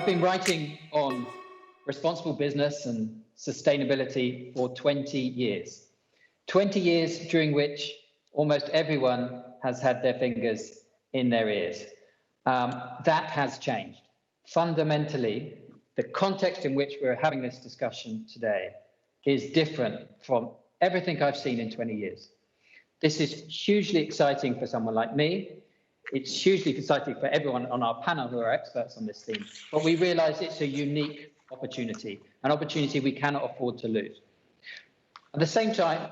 been writing on responsible business and sustainability for 20 years. 20 years during which almost everyone has had their fingers in their ears. That has changed. Fundamentally, the context in which we're having this discussion today is different from everything I've seen in 20 years. This is hugely exciting for someone like me. It's hugely exciting for everyone on our panel who are experts on this theme, but we realize it's a unique opportunity, an opportunity we cannot afford to lose. At the same time,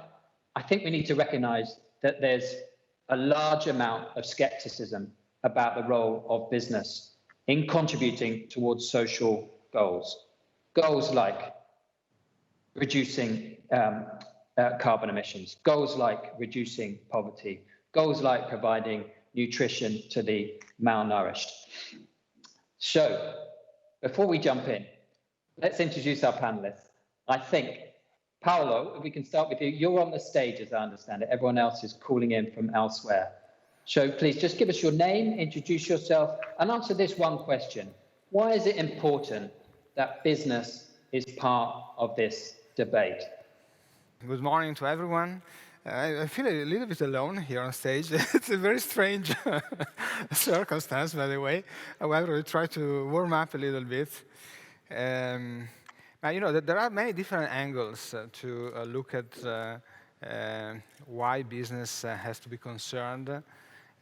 I think we need to recognize that there's a large amount of skepticism about the role of business in contributing towards social goals. Goals like reducing carbon emissions, goals like reducing poverty, goals like providing nutrition to the malnourished. So, before we jump in, let's introduce our panelists. I think, Paolo, if we can start with you. You're on the stage, as I understand it. Everyone else is calling in from elsewhere. So please just give us your name, introduce yourself, and answer this one question. Why is it important that business is part of this debate? Good morning to everyone. I feel a little bit alone here on stage. It's a very strange circumstance, by the way. However, we try to warm up a little bit. But, you know, there are many different angles to look at why business has to be concerned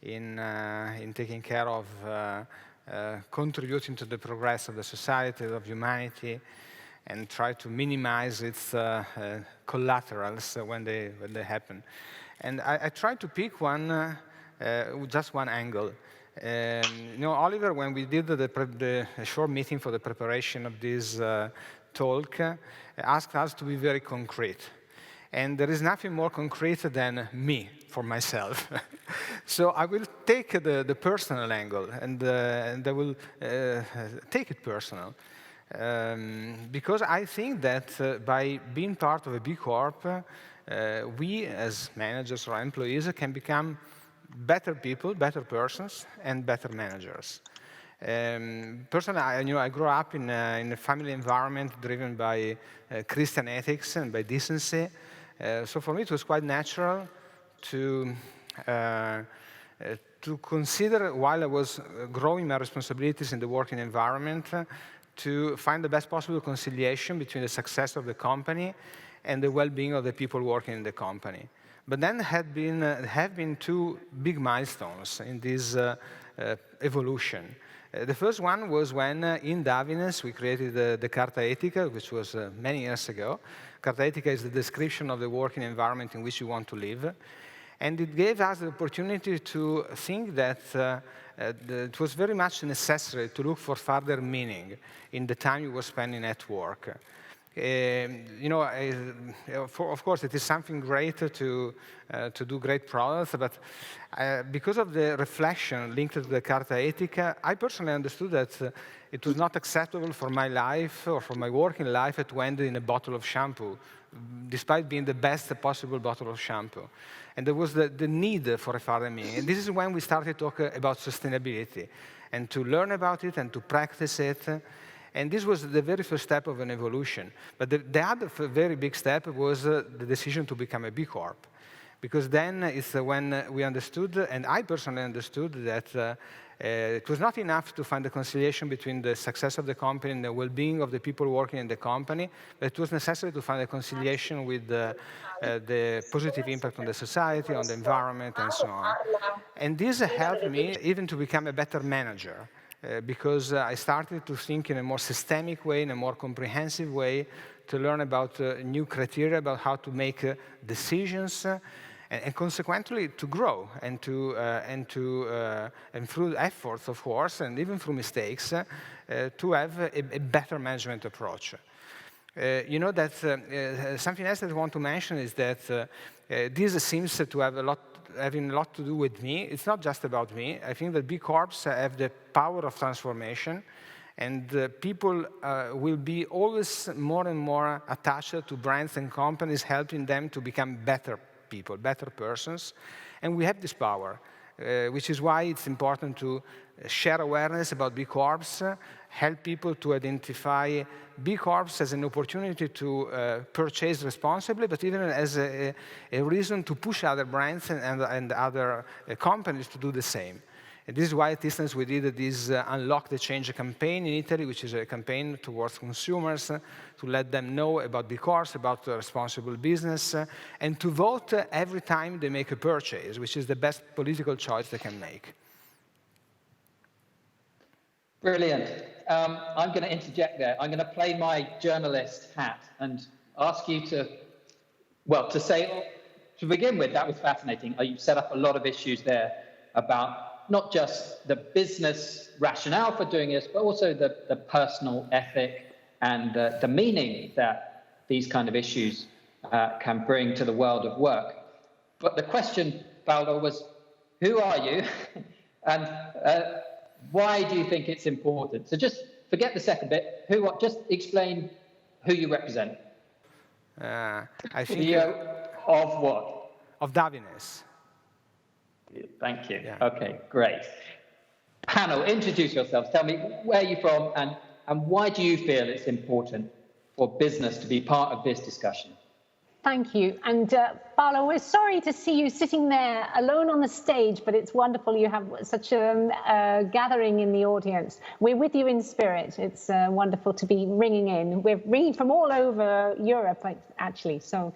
in taking care of contributing to the progress of the society, of humanity, and try to minimize its collaterals when they happen. And I try to pick one, just one angle. You know, Oliver, when we did the short meeting for the preparation of this talk, asked us to be very concrete. And there is nothing more concrete than me, for myself. So I will take the personal angle, and I will take it personal. Because I think that by being part of a B Corp, we as managers or employees can become better people, better persons, and better managers. Personally, I grew up in a family environment driven by Christian ethics and by decency. So for me, it was quite natural to consider, while I was growing my responsibilities in the working environment, to find the best possible conciliation between the success of the company and the well-being of the people working in the company. But then have been two big milestones in this evolution. The first one was when in Davines we created the Carta Etica, which was many years ago. Carta Etica is the description of the working environment in which you want to live. And it gave us the opportunity to think that it was very much necessary to look for further meaning in the time you were spending at work. You know, of course, it is something great to do great products, but because of the reflection linked to the Carta Etica, I personally understood that it was not acceptable for my life or for my working life to end in a bottle of shampoo, despite being the best possible bottle of shampoo. And there was the need for a further meaning. And this is when we started talking about sustainability, and to learn about it and to practice it. And this was the very first step of an evolution. But the other very big step was the decision to become a B Corp. Because then it's when we understood, and I personally understood, that it was not enough to find a conciliation between the success of the company and the well-being of the people working in the company, but it was necessary to find a conciliation with the positive impact on the society, on the environment, and so on. And this helped me even to become a better manager. Because I started to think in a more systemic way, in a more comprehensive way, to learn about new criteria about how to make decisions, and consequently to grow and through efforts, of course, and even through mistakes, to have a better management approach. You know that something else that I want to mention is that this seems to have having a lot to do with me. It's not just about me. I think that B Corps have the power of transformation, and people will be always more and more attached to brands and companies, helping them to become better people, better persons. And we have this power. which is why it's important to share awareness about B Corps, help people to identify B Corps as an opportunity to purchase responsibly, but even as a reason to push other brands and other companies to do the same. And this is why at Distance we did this Unlock the Change campaign in Italy, which is a campaign towards consumers to let them know about B Corps, about responsible business, and to vote every time they make a purchase, which is the best political choice they can make. Brilliant. I'm going to interject there. I'm going to play my journalist hat and ask you to, well, to begin with, that was fascinating. You set up a lot of issues there about not just the business rationale for doing this, but also the personal ethic and the meaning that these kind of issues can bring to the world of work. But the question, Paolo, was, who are you? And why do you think it's important? So just forget the second bit. Just explain who you represent. I think CEO of what? Of Davines. Thank you. Yeah. Okay, great. Panel, introduce yourselves. Tell me where you're from and why do you feel it's important for business to be part of this discussion? Thank you. And Paolo, we're sorry to see you sitting there alone on the stage, but it's wonderful you have such a gathering in the audience. We're with you in spirit. It's wonderful to be ringing in. We're ringing from all over Europe, actually. So,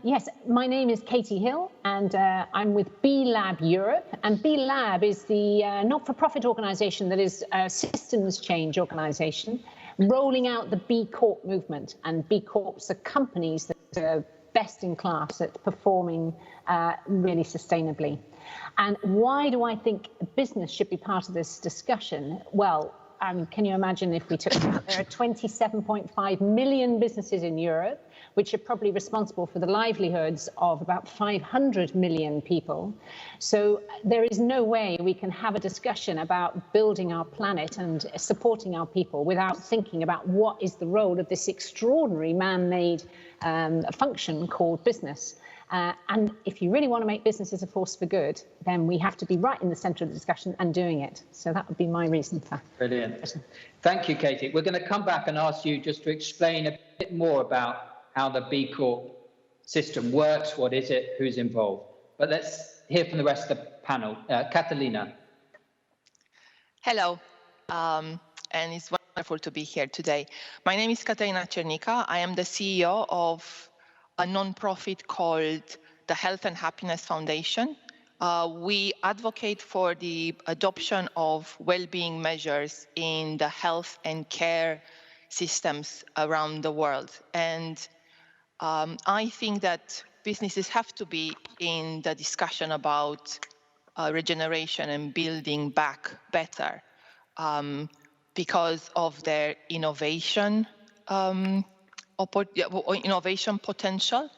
yes, my name is Katie Hill, and I'm with B Lab Europe. And B Lab is the not-for-profit organization that is a systems change organization, rolling out the B Corp movement. And B Corps are companies that are best in class at performing really sustainably. And why do I think business should be part of this discussion? Well, can you imagine if we took that? There are 27.5 million businesses in Europe, which are probably responsible for the livelihoods of about 500 million people. So there is no way we can have a discussion about building our planet and supporting our people without thinking about what is the role of this extraordinary man-made function called business. And if you really want to make businesses a force for good, then we have to be right in the center of the discussion and doing it. So that would be my reason for. Brilliant. Thank you, Katie. We're going to come back and ask you just to explain a bit more about how the B Corp system works, what is it, who's involved. But let's hear from the rest of the panel. Catalina. Hello, and it's wonderful to be here today. My name is Catalina Cernica. I am the CEO of a non-profit called the Health and Happiness Foundation. We advocate for the adoption of well-being measures in the health and care systems around the world. And I think that businesses have to be in the discussion about regeneration and building back better because of their innovation innovation potential.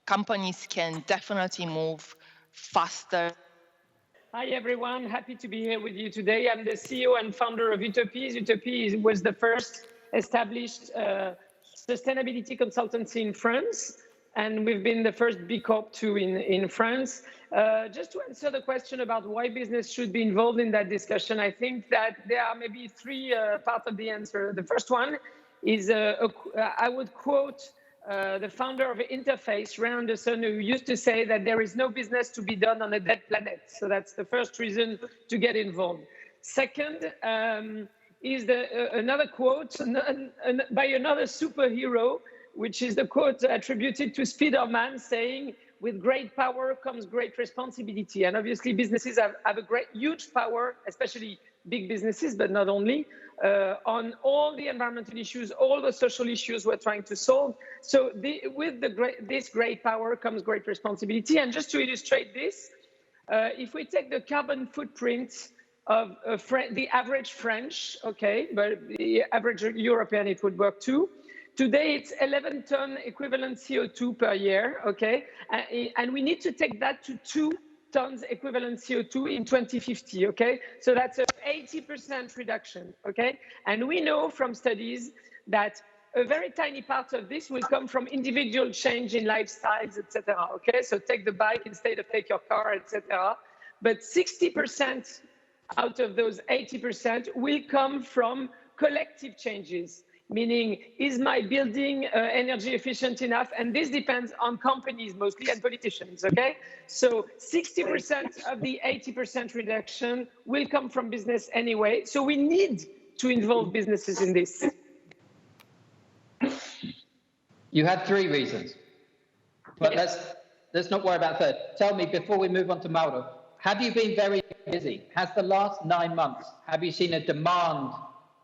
Companies can definitely move faster. Hi, everyone. Happy to be here with you today. I'm the CEO and founder of Utopies. Utopies was the first established sustainability consultancy in France, and we've been the first B Corp too in France. Just to answer the question about why business should be involved in that discussion, I think that there are maybe three parts of the answer. The first one is, I would quote the founder of Interface, Ray Anderson, who used to say that there is no business to be done on a dead planet. So that's the first reason to get involved. Second is another quote by another superhero, which is the quote attributed to Spider-Man saying, with great power comes great responsibility. And obviously businesses have a huge power, especially big businesses, but not only, on all the environmental issues, all the social issues we're trying to solve. So with this great power comes great responsibility. And just to illustrate this, if we take the carbon footprint of the average French, okay, but the average European, it would work too. Today, it's 11 ton equivalent CO2 per year, okay? And we need to take that to 2 tons equivalent CO2 in 2050, okay? So that's an 80% reduction, okay? And we know from studies that a very tiny part of this will come from individual change in lifestyles, etc. Okay, so take the bike instead of take your car, etc. but 60% out of those 80% will come from collective changes, meaning, is my building energy efficient enough? And this depends on companies mostly and politicians, okay? So 60% of the 80% reduction will come from business anyway. So we need to involve businesses in this. You had 3 reasons, but let's not worry about third. Tell me, before we move on to Mauro, have you been very busy? Has the last 9 months, have you seen a demand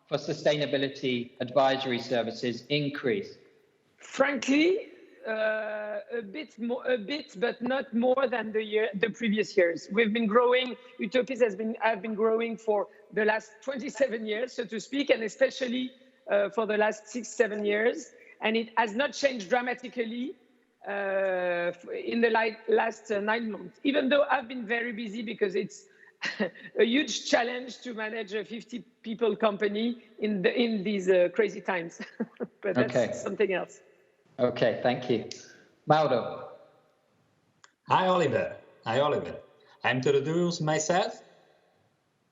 for sustainability advisory services increase? Frankly, a bit, but not more than the previous years. We've been growing. Utopies have been growing for the last 27 years, so to speak, and especially for the last 6-7 years. And it has not changed dramatically in the last 9 months, even though I've been very busy because it's a huge challenge to manage a 50-people company in these crazy times. But that's something else. Okay, thank you. Mauro. Hi, Oliver. I introduce myself.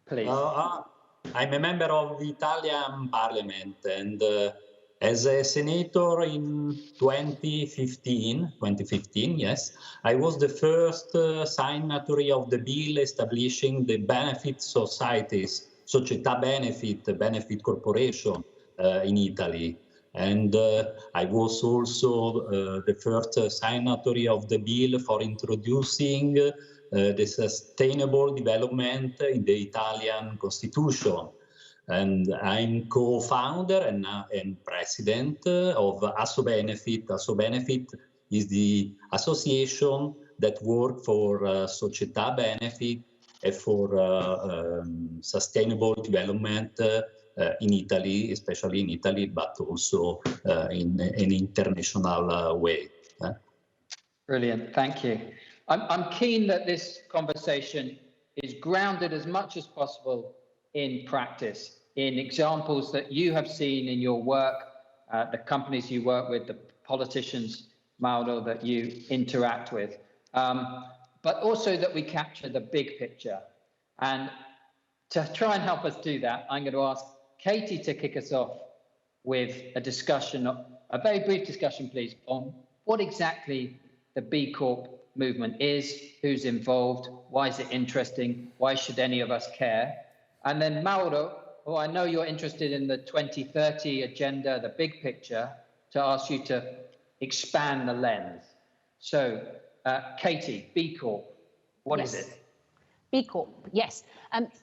Please. I'm a member of the Italian Parliament, and as a senator in 2015, yes, I was the first signatory of the bill establishing the benefit societies, benefit corporation in Italy. And I was also the first signatory of the bill for introducing the sustainable development in the Italian constitution. And I'm co-founder and president of Assobenefit. Assobenefit is the association that works for società benefit and for sustainable development in Italy, especially in Italy, but also in an international way. Brilliant, thank you. I'm keen that this conversation is grounded as much as possible in practice, in examples that you have seen in your work, the companies you work with, the politicians, Mauro, that you interact with, but also that we capture the big picture. And to try and help us do that, I'm going to ask Katie to kick us off with a discussion, a very brief discussion, please, on what exactly the B Corp movement is, who's involved, why is it interesting, why should any of us care? And then Mauro, who I know you're interested in the 2030 agenda, the big picture, to ask you to expand the lens. So, Katie, B Corp, what is it? B Corp, yes.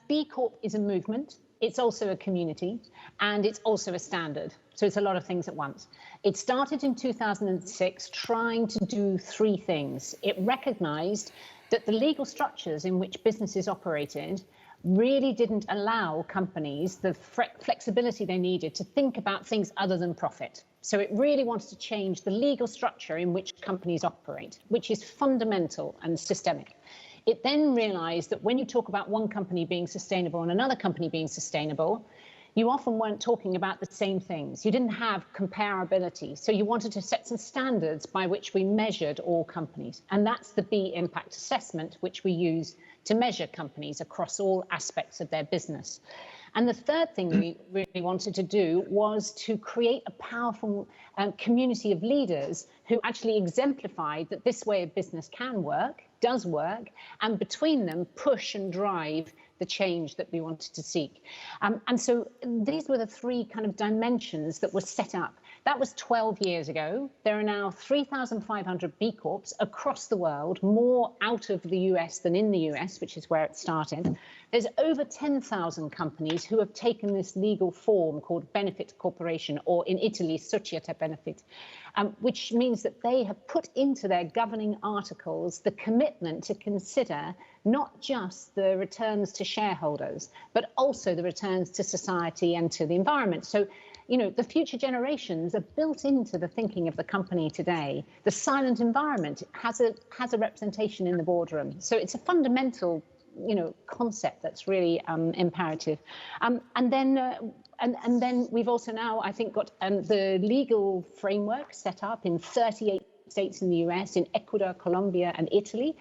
B Corp is a movement. It's also a community, and it's also a standard. So it's a lot of things at once. It started in 2006 trying to do 3 things. It recognized that the legal structures in which businesses operated really didn't allow companies the flexibility they needed to think about things other than profit. So it really wanted to change the legal structure in which companies operate, which is fundamental and systemic. It then realized that when you talk about one company being sustainable and another company being sustainable, you often weren't talking about the same things. You didn't have comparability. So you wanted to set some standards by which we measured all companies. And that's the B impact assessment, which we use to measure companies across all aspects of their business. And the third thing we really wanted to do was to create a powerful community of leaders who actually exemplified that this way of business can work, does work, and between them push and drive the change that we wanted to seek. And so these were the 3 kind of dimensions that were set up. That was 12 years ago. There are now 3,500 B Corps across the world, more out of the US than in the US, which is where it started. There's over 10,000 companies who have taken this legal form called benefit corporation, or in Italy, socio-economic, which means that they have put into their governing articles the commitment to consider not just the returns to shareholders, but also the returns to society and to the environment. So, you know, the future generations are built into the thinking of the company today. The silent environment has a representation in the boardroom. So it's a fundamental, you know, concept that's really imperative. And then we've also now, I think, got the legal framework set up in 38 states in the US, in Ecuador, Colombia, and Italy.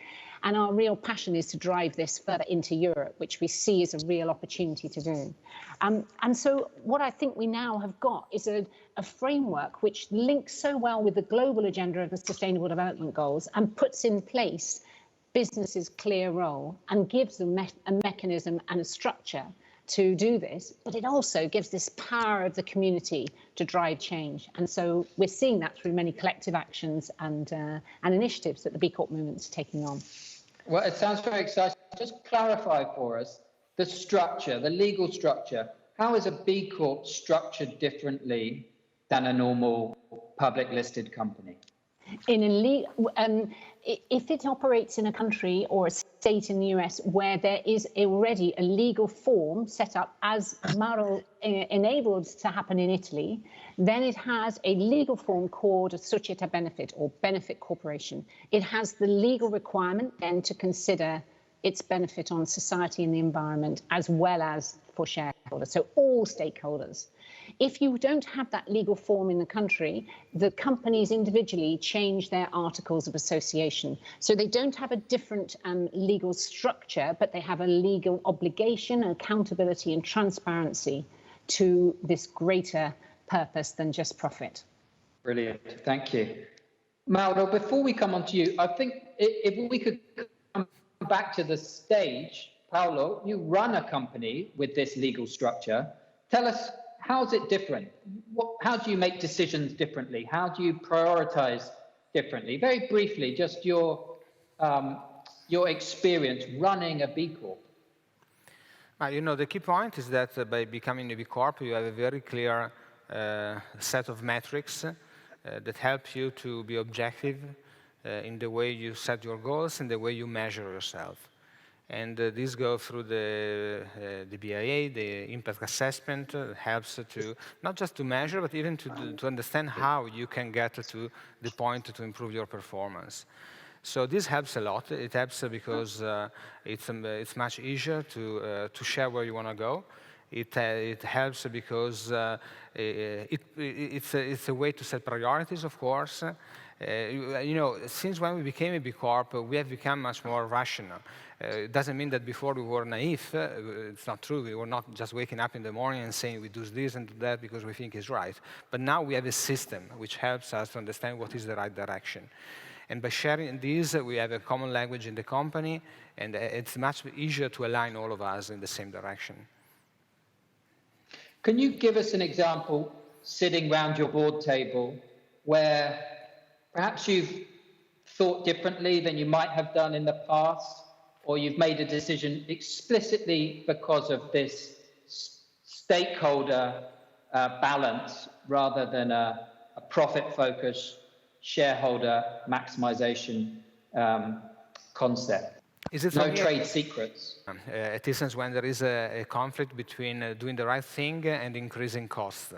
And our real passion is to drive this further into Europe, which we see as a real opportunity to do. And so what I think we now have got is a framework which links so well with the global agenda of the Sustainable Development Goals and puts in place businesses' clear role and gives them a mechanism and a structure to do this, but it also gives this power of the community to drive change. And so we're seeing that through many collective actions and initiatives that the B Corp movement is taking on. Well, it sounds very exciting. Just clarify for us the structure, the legal structure. How is a B Corp structured differently than a normal public listed company? If it operates in a country or a state in the US where there is already a legal form set up, as Mauro enabled to happen in Italy, then it has a legal form called a socio-economic or benefit corporation. It has the legal requirement then to consider its benefit on society and the environment, as well as for shareholders, so all stakeholders. If you don't have that legal form in the country, the companies individually change their articles of association. So they don't have a different legal structure, but they have a legal obligation, accountability and transparency to this greater purpose than just profit. Brilliant, thank you. Mauro, before we come on to you, I think if we could come back to the stage, Paolo, you run a company with this legal structure. Tell us, how's it different? How do you make decisions differently? How do you prioritize differently? Very briefly, just your experience running a B Corp. You know, the key point is that by becoming a B Corp, you have a very clear set of metrics that help you to be objective in the way you set your goals and the way you measure yourself. And these go through the BIA, the impact assessment, helps to not just to measure, but even to understand how you can get to the point to improve your performance. So this helps a lot. It helps because it's much easier to share where you want to go. It helps because it's a way to set priorities, of course. You know, since when we became a B Corp, we have become much more rational. It doesn't mean that before we were naive. It's not true. We were not just waking up in the morning and saying we do this and do that because we think it's right. But now we have a system which helps us to understand what is the right direction. And by sharing these, we have a common language in the company, and it's much easier to align all of us in the same direction. Can you give us an example, sitting around your board table, where perhaps you've thought differently than you might have done in the past, or you've made a decision explicitly because of this stakeholder balance rather than a profit-focused shareholder maximization concept? No trade secrets. At instance, when there is a conflict between doing the right thing and increasing costs.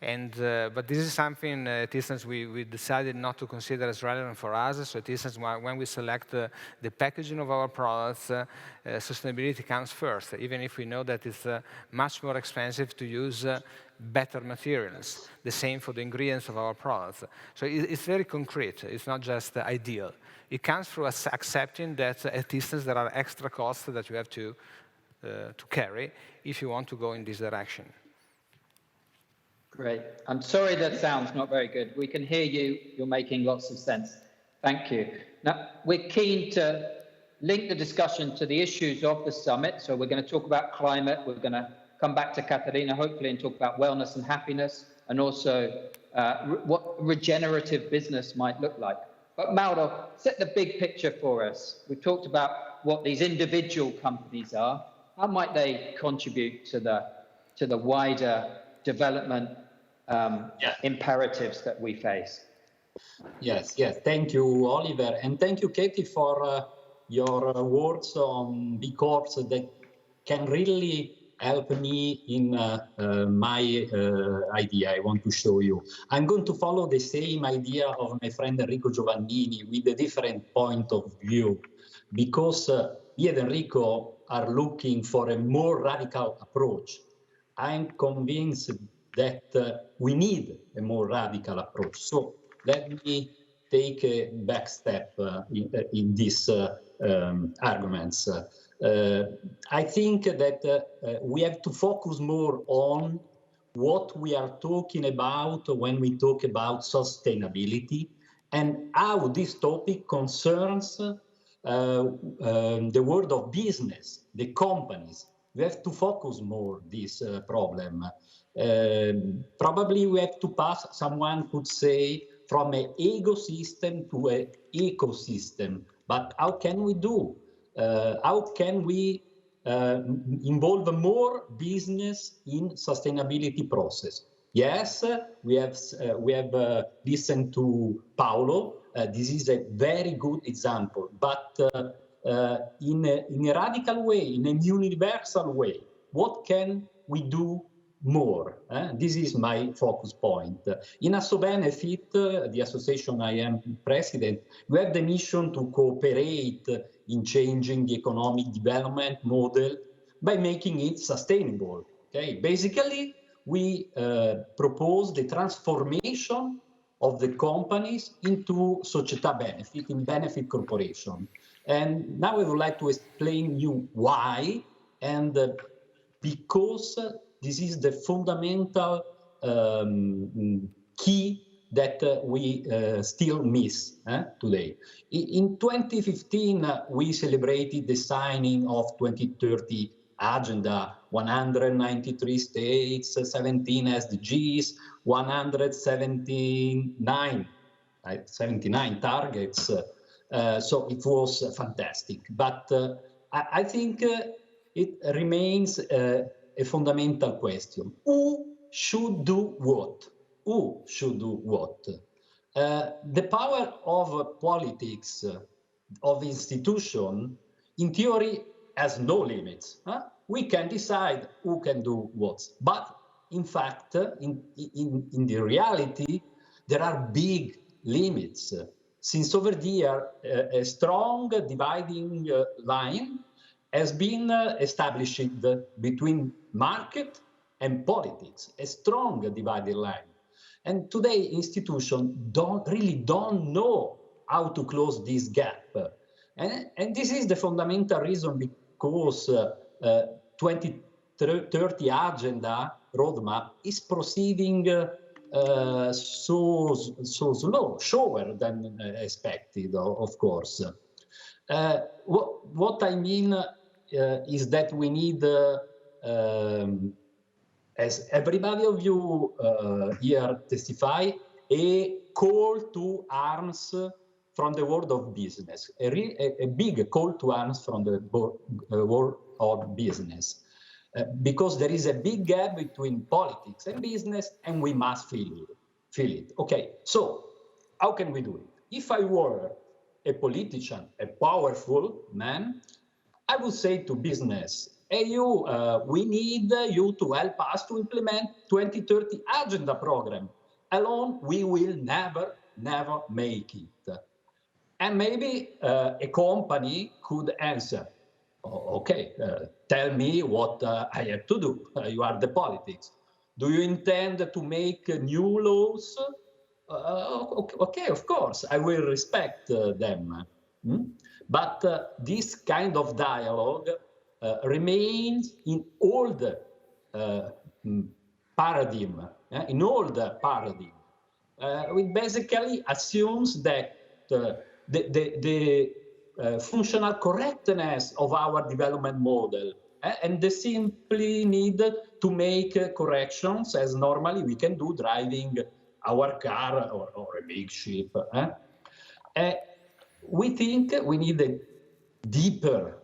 But this is something, at instance, we decided not to consider as relevant for us. So at instance, when we select the packaging of our products, sustainability comes first, even if we know that it's much more expensive to use better materials. The same for the ingredients of our products. So it's very concrete. It's not just ideal. It comes through us accepting that at instance there are extra costs that you have to carry if you want to go in this direction. Great. I'm sorry that sounds not very good. We can hear you. You're making lots of sense. Thank you. Now, we're keen to link the discussion to the issues of the summit. So we're going to talk about climate. We're going to come back to Catalina, hopefully, and talk about wellness and happiness, and also what regenerative business might look like. But Mauro, set the big picture for us. We've talked about what these individual companies are. How might they contribute to the wider development imperatives that we face? Yes. Thank you, Oliver. And thank you, Katie, for your words on B Corps that can really help me in my idea I want to show you. I'm going to follow the same idea of my friend Enrico Giovannini with a different point of view, because he and Enrico are looking for a more radical approach. I'm convinced that we need a more radical approach. So let me take a back step in this arguments. I think that we have to focus more on what we are talking about when we talk about sustainability and how this topic concerns the world of business, the companies. We have to focus more this problem. Probably we have to pass, someone could say, from an ecosystem to an ecosystem. But how can we do? How can we involve more business in sustainability process? Yes, we have listened to Paolo. This is a very good example, but in a radical way, in a universal way, what can we do more? This is my focus point. In Assobenefit, the association I am president, we have the mission to cooperate in changing the economic development model by making it sustainable. Okay, basically, we propose the transformation of the companies into società benefit, in benefit corporation. And now I would like to explain you why, and because this is the fundamental key that we still miss today. In 2015, we celebrated the signing of 2030 Agenda, 193 states, 17 SDGs, 79 targets. So it was fantastic. But I think it remains a fundamental question. Who should do what? Who should do what? The power of politics, of institution, in theory, has no limits. We can decide who can do what. But in fact, in the reality, there are big limits. Since over the year, a strong dividing line has been established between market and politics, a strong dividing line. And today, institutions don't know how to close this gap. And this is the fundamental reason because 2030 Agenda roadmap is proceeding so slow, slower than expected, of course. What I mean is that we need, as everybody of you here testify, a call to arms from the world of business, a big call to arms from the world of business, because there is a big gap between politics and business, and we must feel it. Okay, so how can we do it? If I were a politician, a powerful man, I would say to business, hey, we need you to help us to implement 2030 Agenda program. Alone, we will never make it. And maybe a company could answer, okay, tell me what I have to do. You are the politics. Do you intend to make new laws? Okay, of course, I will respect them. But this kind of dialogue remains in old paradigm, which basically assumes that the functional correctness of our development model, and they simply need to make corrections as normally we can do driving our car or a big ship. We think we need a deeper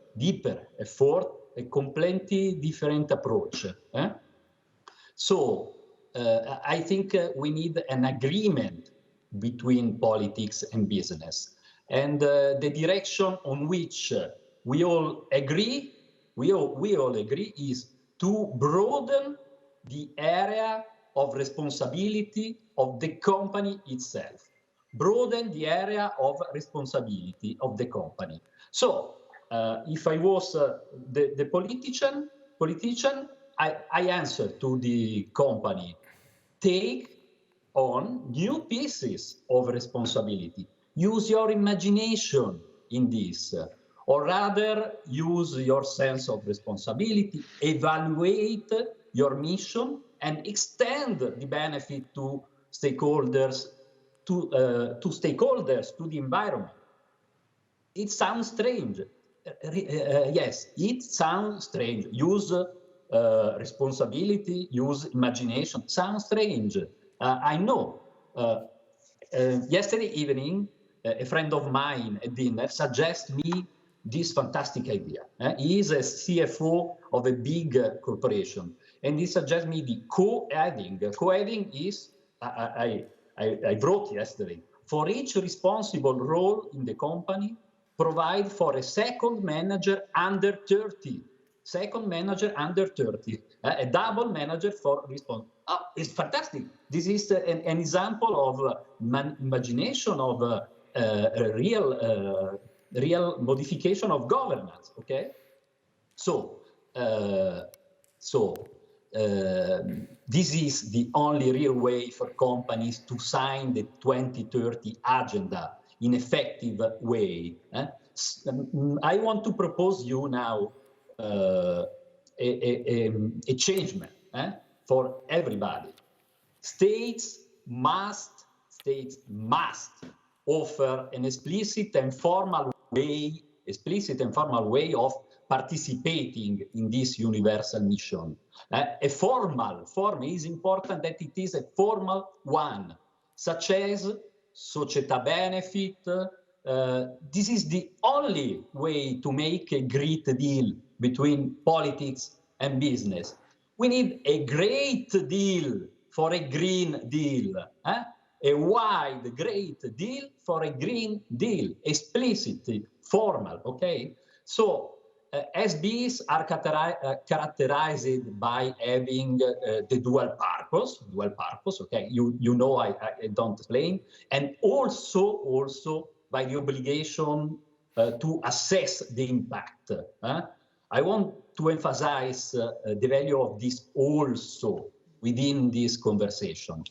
effort, a completely different approach. So I think we need an agreement between politics and business. And the direction on which we all agree is to broaden the area of responsibility of the company itself. Broaden the area of responsibility of the company. So if I was the politician, I answer to the company, take on new pieces of responsibility. Use your imagination in this. or rather use your sense of responsibility, evaluate your mission, and extend the benefit to stakeholders, to the environment. It sounds strange. Yes, it sounds strange. Use responsibility, use imagination. Sounds strange. I know. Yesterday evening, a friend of mine at dinner suggested me this fantastic idea. He is a CFO of a big corporation, and he suggests me the co-heading. Co-heading is, I wrote yesterday, for each responsible role in the company, provide for a second manager under 30. Second manager under 30. A double manager for response. Oh, it's fantastic. This is an example of imagination of a real modification of governance. Okay, so this is the only real way for companies to sign the 2030 agenda in effective way. I want to propose you now a changement for everybody. States must offer an explicit and formal way of participating in this universal mission. A formal form is important, that it is a formal one, such as società benefit. This is the only way to make a great deal between politics and business. We need a great deal for a green deal, a wide, great deal for a green deal, explicit, formal, okay? So SBs are characterized by having the dual purpose, okay? You know, I don't explain, and also by the obligation to assess the impact. I want to emphasize the value of this also within this conversation.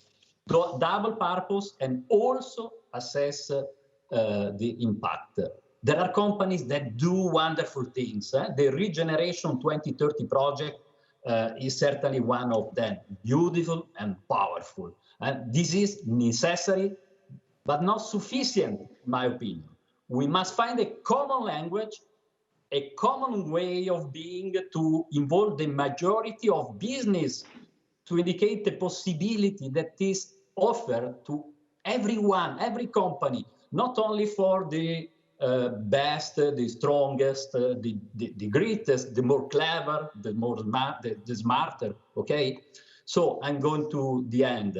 Double purpose and also assess the impact. There are companies that do wonderful things. The Regeneration 2030 project is certainly one of them, beautiful and powerful. This is necessary, but not sufficient, in my opinion. We must find a common language, a common way of being to involve the majority of business, to indicate the possibility that is offered to everyone, every company, not only for the best, the strongest, the greatest, the more clever, the more smart, the smarter, okay? So I'm going to the end.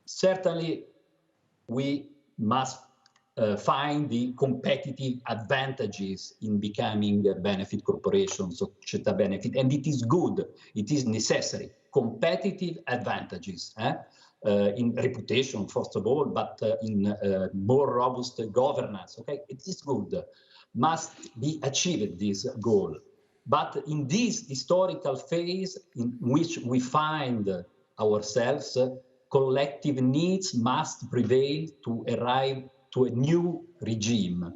Certainly, we must find the competitive advantages in becoming benefit corporations, società benefit, and it is good, it is necessary. Competitive advantages in reputation, first of all, but in more robust governance, okay? It is good, must be achieved, this goal. But in this historical phase in which we find ourselves, collective needs must prevail to arrive to a new regime.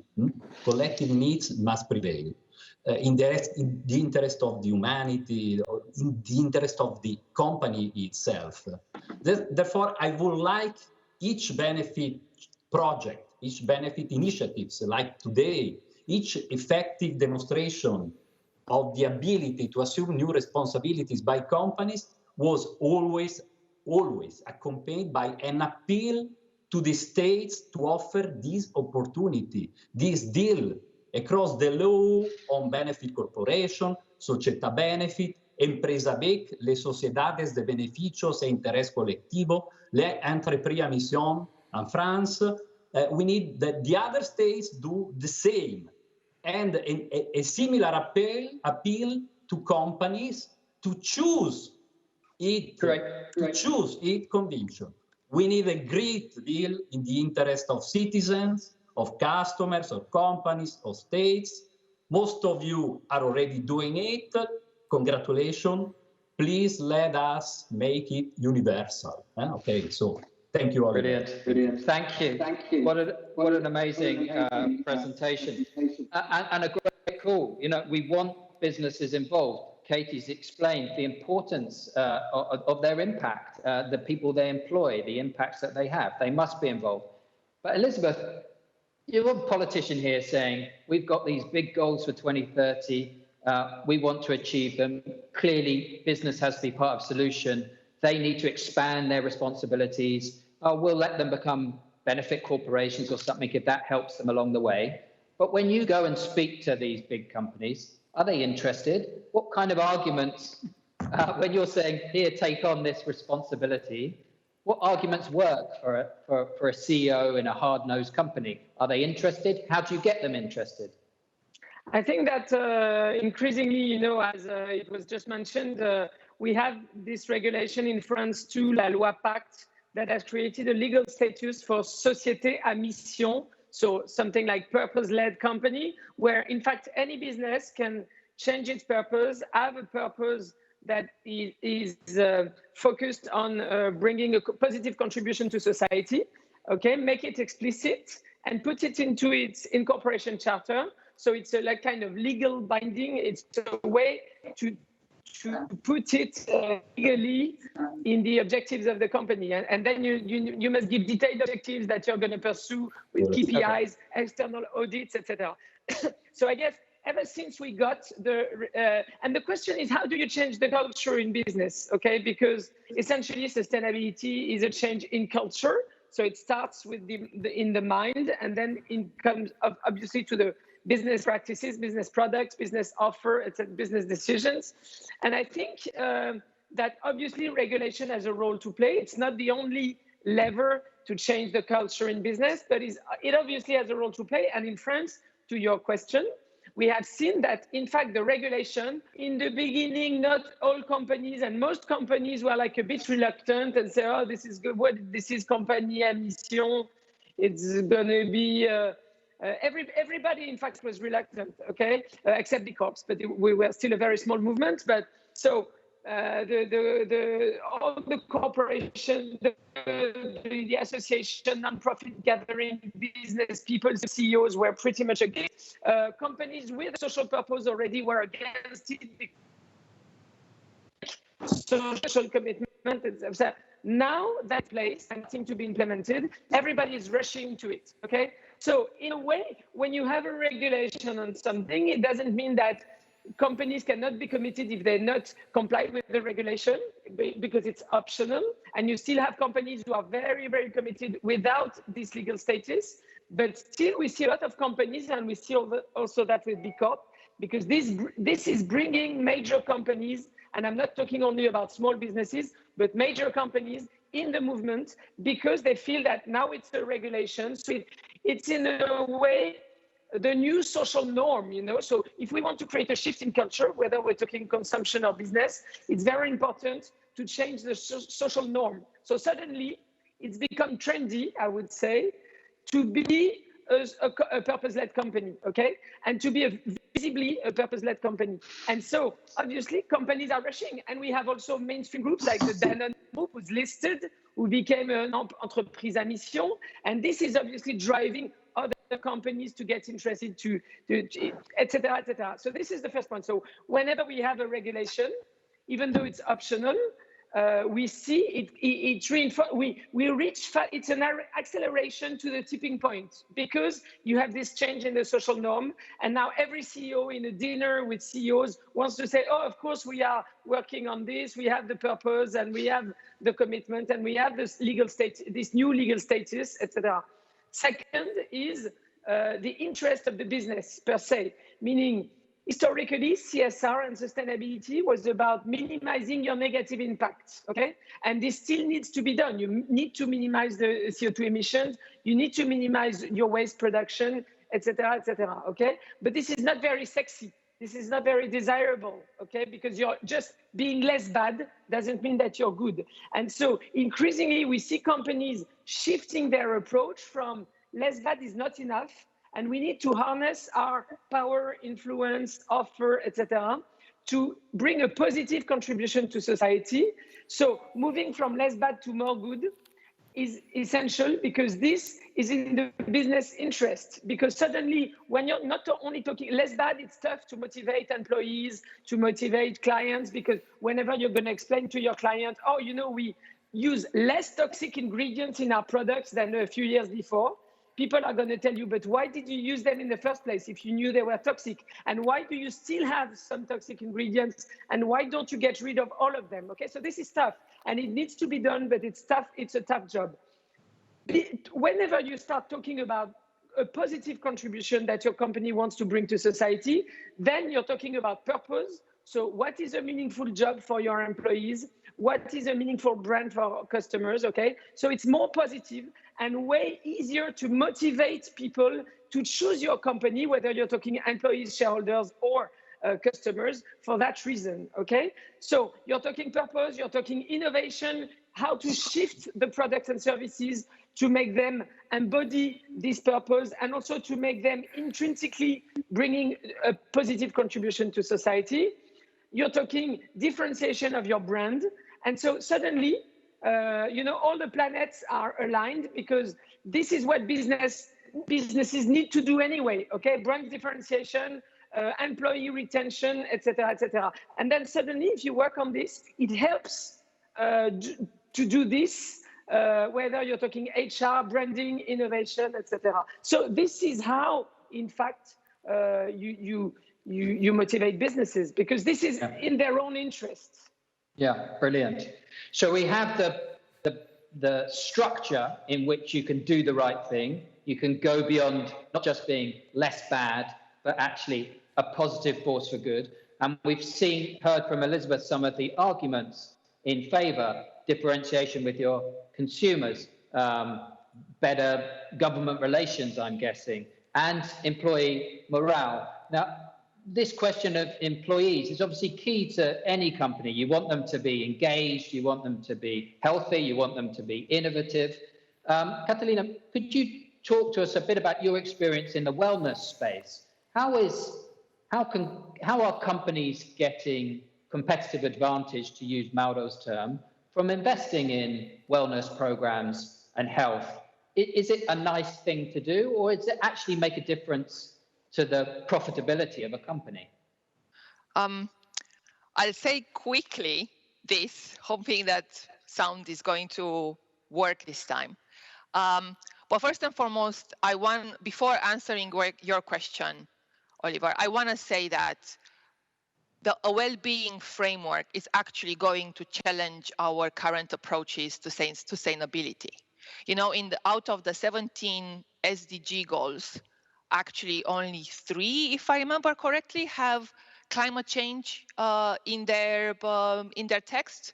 Collective needs must prevail in the interest of the humanity, in the interest of the company itself. Therefore, I would like each benefit project, each benefit initiatives like today, each effective demonstration of the ability to assume new responsibilities by companies was always accompanied by an appeal to the states to offer this opportunity, this deal across the law on benefit corporation, società benefit, empresa BEC, les sociedades de beneficios e interés colectivo, les entreprises à mission en France. We need that the other states do the same, and a similar appeal to companies to choose it, to choose its conviction. We need a great deal in the interest of citizens, of customers, of companies, of states. Most of you are already doing it. Congratulations. Please let us make it universal. Okay, so Thank you, Oliver. Brilliant. Thank you. What an amazing presentation. And a great call. You know, we want businesses involved. Katie's explained the importance of their impact, the people they employ, the impacts that they have. They must be involved. But Elisabeth, you're a politician here saying, we've got these big goals for 2030. We want to achieve them. Clearly, business has to be part of the solution. They need to expand their responsibilities. We'll let them become benefit corporations or something if that helps them along the way. But when you go and speak to these big companies, are they interested? What kind of arguments, when you're saying, here, take on this responsibility, what arguments work for a CEO in a hard-nosed company? Are they interested? How do you get them interested? I think that increasingly, you know, as it was just mentioned, we have this regulation in France too, La Loi Pacte, that has created a legal status for société à mission, so something like purpose-led company, where in fact any business can change its purpose, have a purpose that is focused on bringing a positive contribution to society, okay, make it explicit and put it into its incorporation charter. So it's a like kind of legal binding. It's a way to put it legally in the objectives of the company. And then you must give detailed objectives that you're going to pursue with KPIs, external audits, etc. So I guess ever since we got and the question is, how do you change the culture in business? Okay, because essentially sustainability is a change in culture. So it starts with in the mind, and then it comes obviously to the business practices, business products, business offer, etc., business decisions. And I think that obviously regulation has a role to play. It's not the only lever to change the culture in business, but it obviously has a role to play. And in France, to your question, we have seen that, in fact, the regulation, in the beginning, not all companies and most companies were like a bit reluctant and say, oh, this is good. What this is compagnie à mission. It's going to be, everybody, in fact, was reluctant, okay, except B Corps, but we were still a very small movement. But so all the corporation, the association, non-profit gathering, business people, CEOs were pretty much against. Companies with a social purpose already were against it. Social commitment, etc. Now that place and seems to be implemented, everybody is rushing to it, okay? So in a way, when you have a regulation on something, it doesn't mean that companies cannot be committed if they not comply with the regulation, because it's optional. And you still have companies who are very, very committed without this legal status. But still, we see a lot of companies, and we see also that with B Corp, because this is bringing major companies, and I'm not talking only about small businesses, but major companies in the movement, because they feel that now it's a regulation. So it's in a way the new social norm, you know. So if we want to create a shift in culture, whether we're talking consumption or business, it's very important to change the social norm. So suddenly it's become trendy, I would say, to be a purpose-led company, okay? And to be visibly a purpose-led company. And so obviously companies are rushing. And we have also mainstream groups like the Danone group, who's listed, who became an entreprise à mission. And this is obviously driving other companies to get interested to et cetera, et cetera. So this is the first point. So whenever we have a regulation, even though it's optional, we see we reach, it's an acceleration to the tipping point, because you have this change in the social norm. And now every CEO in a dinner with CEOs wants to say, oh, of course we are working on this. We have the purpose and we have the commitment and we have this legal state, this new legal status, etc. Second is the interest of the business per se, meaning historically, CSR and sustainability was about minimizing your negative impact, okay? And this still needs to be done. You need to minimize the CO2 emissions. You need to minimize your waste production, et cetera, okay? But this is not very sexy. This is not very desirable, okay? Because you're just being less bad doesn't mean that you're good. And so increasingly, we see companies shifting their approach from less bad is not enough, and we need to harness our power, influence, offer, etc., to bring a positive contribution to society. So moving from less bad to more good, is essential because this is in the business interest. Because suddenly, when you're not only talking less bad, it's tough to motivate employees, to motivate clients, because whenever you're going to explain to your client, oh, you know, we use less toxic ingredients in our products than a few years before, people are going to tell you, but why did you use them in the first place if you knew they were toxic? And why do you still have some toxic ingredients? And why don't you get rid of all of them? Okay, so this is tough and it needs to be done, but it's tough. It's a tough job. Whenever you start talking about a positive contribution that your company wants to bring to society, then you're talking about purpose. So what is a meaningful job for your employees? What is a meaningful brand for customers, okay? So it's more positive and way easier to motivate people to choose your company, whether you're talking employees, shareholders, or customers, for that reason, okay? So you're talking purpose, you're talking innovation, how to shift the products and services to make them embody this purpose and also to make them intrinsically bringing a positive contribution to society. You're talking differentiation of your brand. And so suddenly, you know, all the planets are aligned because this is what businesses need to do anyway, okay? Brand differentiation, employee retention, etc., etc. And then suddenly, if you work on this, it helps to do this, whether you're talking HR, branding, innovation, etc. So this is how, in fact, you motivate businesses, because this is in their own interests. Yeah, brilliant. So we have the structure in which you can do the right thing. You can go beyond not just being less bad, but actually a positive force for good. And we've heard from Elisabeth some of the arguments in favor, differentiation with your consumers, better government relations, I'm guessing, and employee morale. Now, this question of employees is obviously key to any company. You want them to be engaged, you want them to be healthy, you want them to be innovative. Catalina, could you talk to us a bit about your experience in the wellness space? How are companies getting competitive advantage, to use Mauro's term, from investing in wellness programs and health? Is it a nice thing to do, or does it actually make a difference to the profitability of a company? I'll say quickly this, hoping that sound is going to work this time. But first and foremost, before answering your question, Oliver, I want to say that a well-being framework is actually going to challenge our current approaches to sustainability. You know, out of the 17 SDG goals, actually only 3, if I remember correctly, have climate change in their text.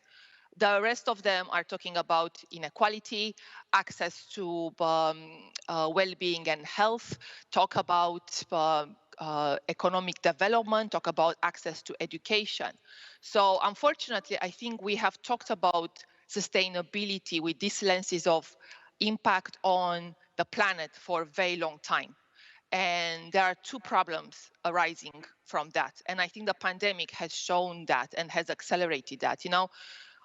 The rest of them are talking about inequality, access to well-being and health, talk about economic development, talk about access to education. So unfortunately, I think we have talked about sustainability with these lenses of impact on the planet for a very long time. And there are 2 problems arising from that. And I think the pandemic has shown that and has accelerated that. You know,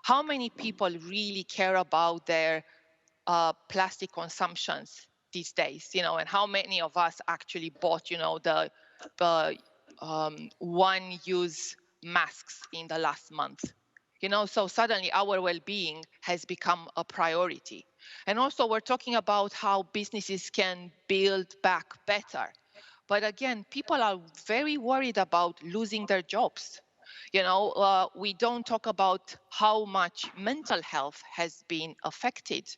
how many people really care about their plastic consumptions these days? You know, and how many of us actually bought, you know, the one-use masks in the last month? You know, so suddenly our well-being has become a priority. And also we're talking about how businesses can build back better. But again, people are very worried about losing their jobs. You know, we don't talk about how much mental health has been affected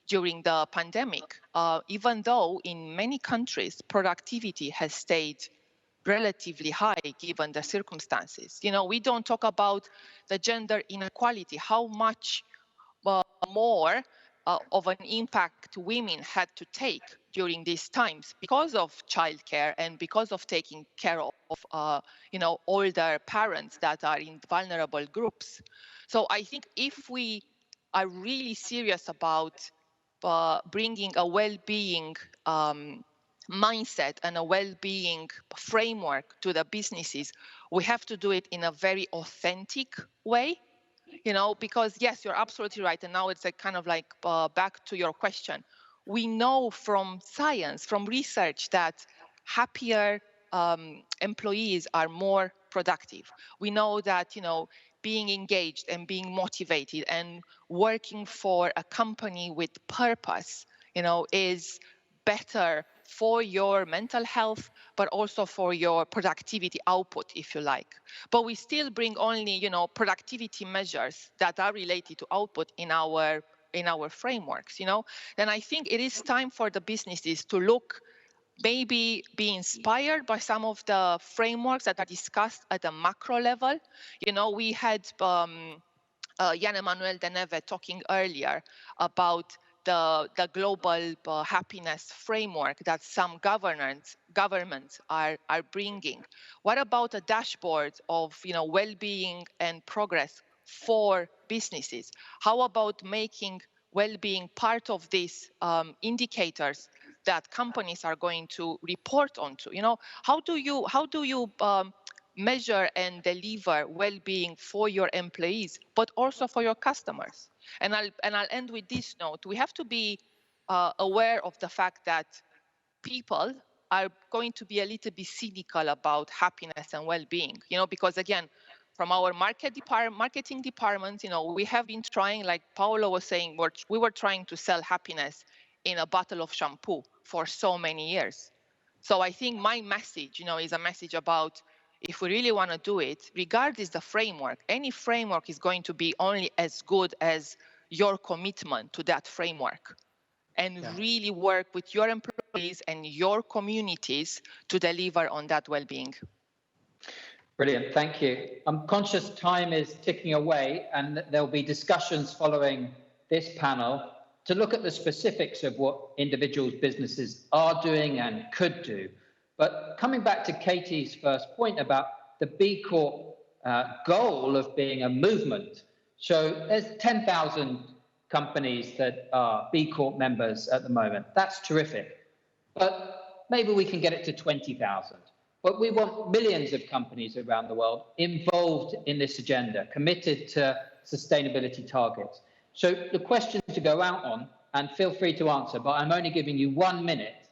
during the pandemic, even though in many countries productivity has stayed relatively high given the circumstances. You know, we don't talk about the gender inequality, how much more of an impact women had to take during these times because of childcare and because of taking care of you know, older parents that are in vulnerable groups. So I think if we are really serious about bringing a well-being mindset and a well-being framework to the businesses, we have to do it in a very authentic way. because yes, you're absolutely right. And now it's like kind of like back to your question. We know from science, from research, that happier employees are more productive. We know that, being engaged and being motivated and working for a company with purpose, is better for your mental health, but also for your productivity output, if you like. But we still bring only, productivity measures that are related to output in our frameworks, Then I think it is time for the businesses to look, maybe be inspired by some of the frameworks that are discussed at a macro level. We had Jan-Emmanuel Deneve talking earlier about the global happiness framework that some governments are bringing. What about a dashboard of well-being and progress for businesses? How about making well-being part of these indicators that companies are going to report onto? How do you measure and deliver well-being for your employees, but also for your customers? And I'll end with this note. We have to be aware of the fact that people are going to be a little bit cynical about happiness and well-being, because again, from our marketing department, we have been trying, like Paolo was saying, we were trying to sell happiness in a bottle of shampoo for so many years. So I think my message, is a message about, if we really want to do it, regardless the framework, any framework is going to be only as good as your commitment to that framework, and really work with your employees and your communities to deliver on that well-being. Brilliant, thank you. I'm conscious time is ticking away, and there'll be discussions following this panel to look at the specifics of what individuals' businesses are doing and could do. But coming back to Katie's first point about the B Corp goal of being a movement. So there's 10,000 companies that are B Corp members at the moment. That's terrific. But maybe we can get it to 20,000. But we want millions of companies around the world involved in this agenda, committed to sustainability targets. So the question to go out on, and feel free to answer, but I'm only giving you 1 minute,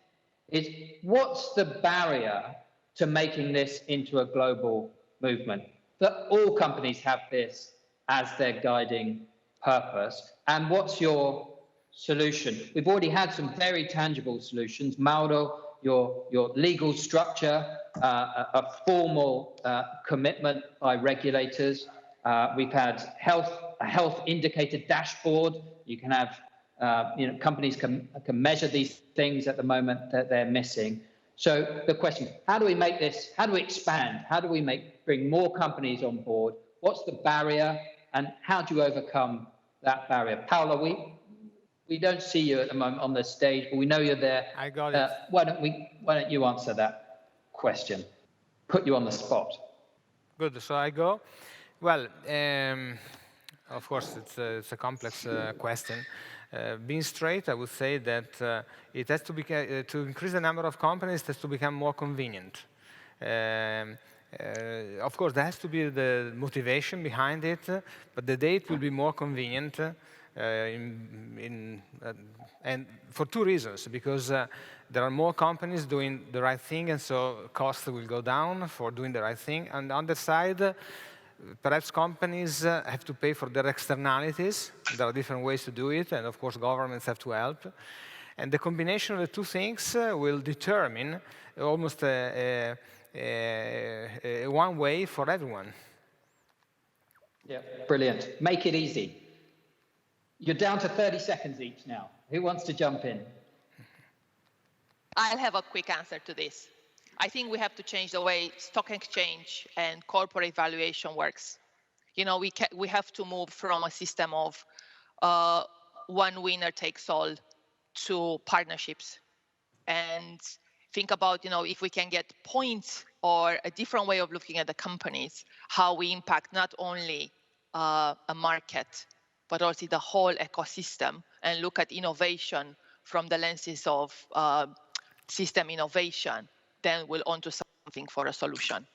is what's the barrier to making this into a global movement? That all companies have this as their guiding purpose. And what's your solution? We've already had some very tangible solutions. Mauro, your legal structure, a formal commitment by regulators. We've had a health indicator dashboard. You can have, companies can measure these things at the moment that they're missing. So the question, how do we make this, how do we expand? How do we bring more companies on board? What's the barrier, and how do you overcome that barrier? Paolo, we don't see you at the moment on the stage, but we know you're there. I got it. Why don't you answer that question? Put you on the spot. Good, so I go. Well, of course, it's a complex question. Being straight, I would say that it has to be to increase the number of companies, it has to become more convenient. Of course, there has to be the motivation behind it, but the day it will be more convenient, and for two reasons, because there are more companies doing the right thing, and so costs will go down for doing the right thing. And on the side, perhaps companies have to pay for their externalities. There are different ways to do it, and of course governments have to help. And the combination of the two things will determine almost one way for everyone. Yeah, brilliant. Make it easy. You're down to 30 seconds each now. Who wants to jump in? I'll have a quick answer to this. I think we have to change the way stock exchange and corporate valuation works. We have to move from a system of one winner takes all to partnerships, and think about, if we can get points or a different way of looking at the companies, how we impact not only a market, but also the whole ecosystem, and look at innovation from the lenses of system innovation, then we'll onto something for a solution.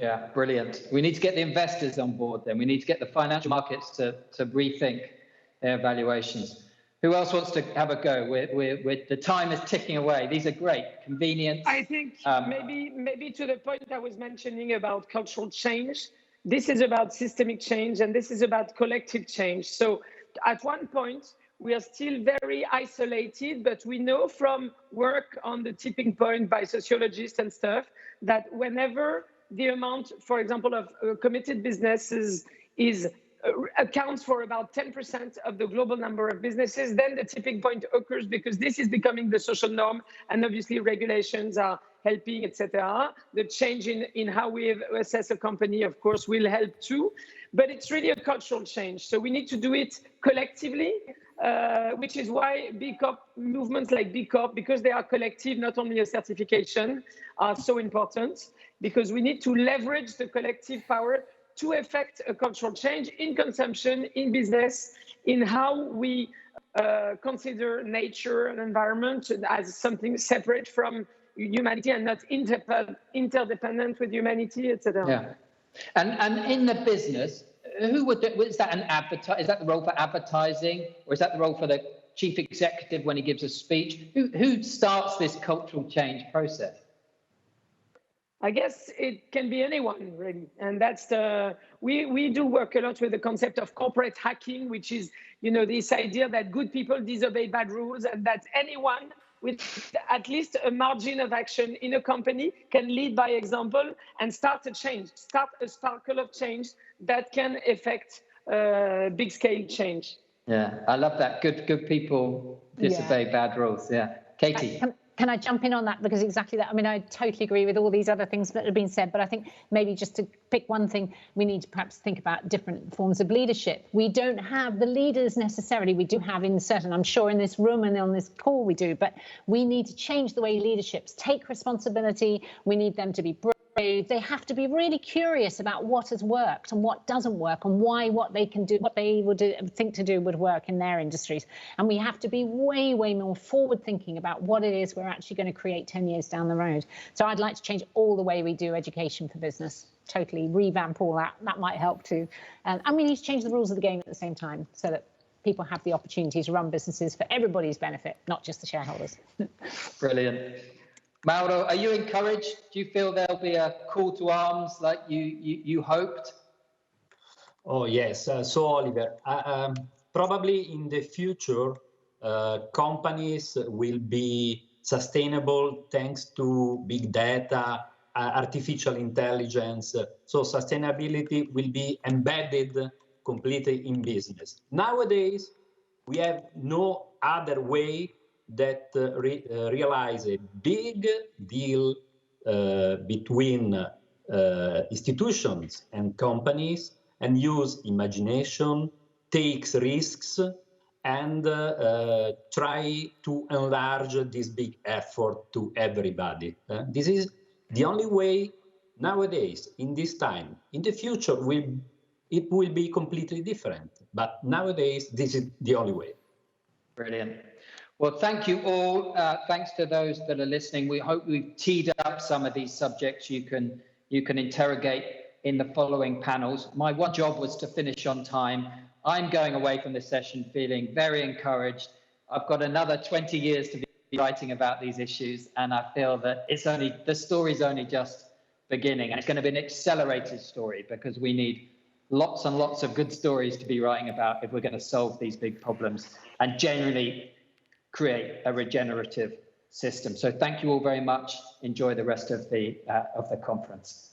Yeah, brilliant. We need to get the investors on board then. We need to get the financial markets to rethink their valuations. Who else wants to have a go? The time is ticking away. These are great. Convenience. I think maybe to the point I was mentioning about cultural change, this is about systemic change and this is about collective change. So at one point, we are still very isolated, but we know from work on the tipping point by sociologists and stuff that whenever the amount, for example, of committed businesses accounts for about 10% of the global number of businesses, then the tipping point occurs because this is becoming the social norm, and obviously regulations are helping, etc. The change in how we assess a company, of course, will help too, but it's really a cultural change. So we need to do it collectively, which is why B Corp movements like B Corp, because they are collective, not only a certification, are so important, because we need to leverage the collective power to effect a cultural change in consumption, in business, in how we consider nature and environment as something separate from humanity and not interdependent with humanity, etc. Yeah, and in the business, who would is that is that the role for advertising, or is that the role for the chief executive when he gives a speech? Who starts this cultural change process? I guess it can be anyone, really. And that's we do work a lot with the concept of corporate hacking, which is, this idea that good people disobey bad rules, and that anyone with at least a margin of action in a company can lead by example and start a sparkle of change that can affect big scale change. Yeah, I love that. Good people disobey bad rules. Yeah. Katie. Can I jump in on that? Because exactly that. I mean, I totally agree with all these other things that have been said, but I think maybe just to pick one thing, we need to perhaps think about different forms of leadership. We don't have the leaders necessarily. We do have in certain, I'm sure in this room and on this call we do, but we need to change the way leaderships take responsibility. We need them to be brave. They have to be really curious about what has worked and what doesn't work, and why what they can do, what they would think to do would work in their industries. And we have to be way, way more forward thinking about what it is we're actually going to create 10 years down the road. So I'd like to change all the way we do education for business, totally revamp all that. That might help too. And we need to change the rules of the game at the same time so that people have the opportunity to run businesses for everybody's benefit, not just the shareholders. Brilliant. Mauro, are you encouraged? Do you feel there'll be a call to arms like you hoped? Oh, yes. So, Oliver, probably in the future, companies will be sustainable thanks to big data, artificial intelligence. So sustainability will be embedded completely in business. Nowadays, we have no other way that realize a big deal between institutions and companies, and use imagination, takes risks, and try to enlarge this big effort to everybody. This is the only way nowadays, in this time. In the future, it will be completely different. But nowadays, this is the only way. Brilliant. Well, thank you all. Thanks to those that are listening. We hope we've teed up some of these subjects you can interrogate in the following panels. My one job was to finish on time. I'm going away from this session feeling very encouraged. I've got another 20 years to be writing about these issues, and I feel that the story's only just beginning, and it's going to be an accelerated story because we need lots and lots of good stories to be writing about if we're going to solve these big problems and genuinely create a regenerative system. So thank you all very much. Enjoy the rest of the conference.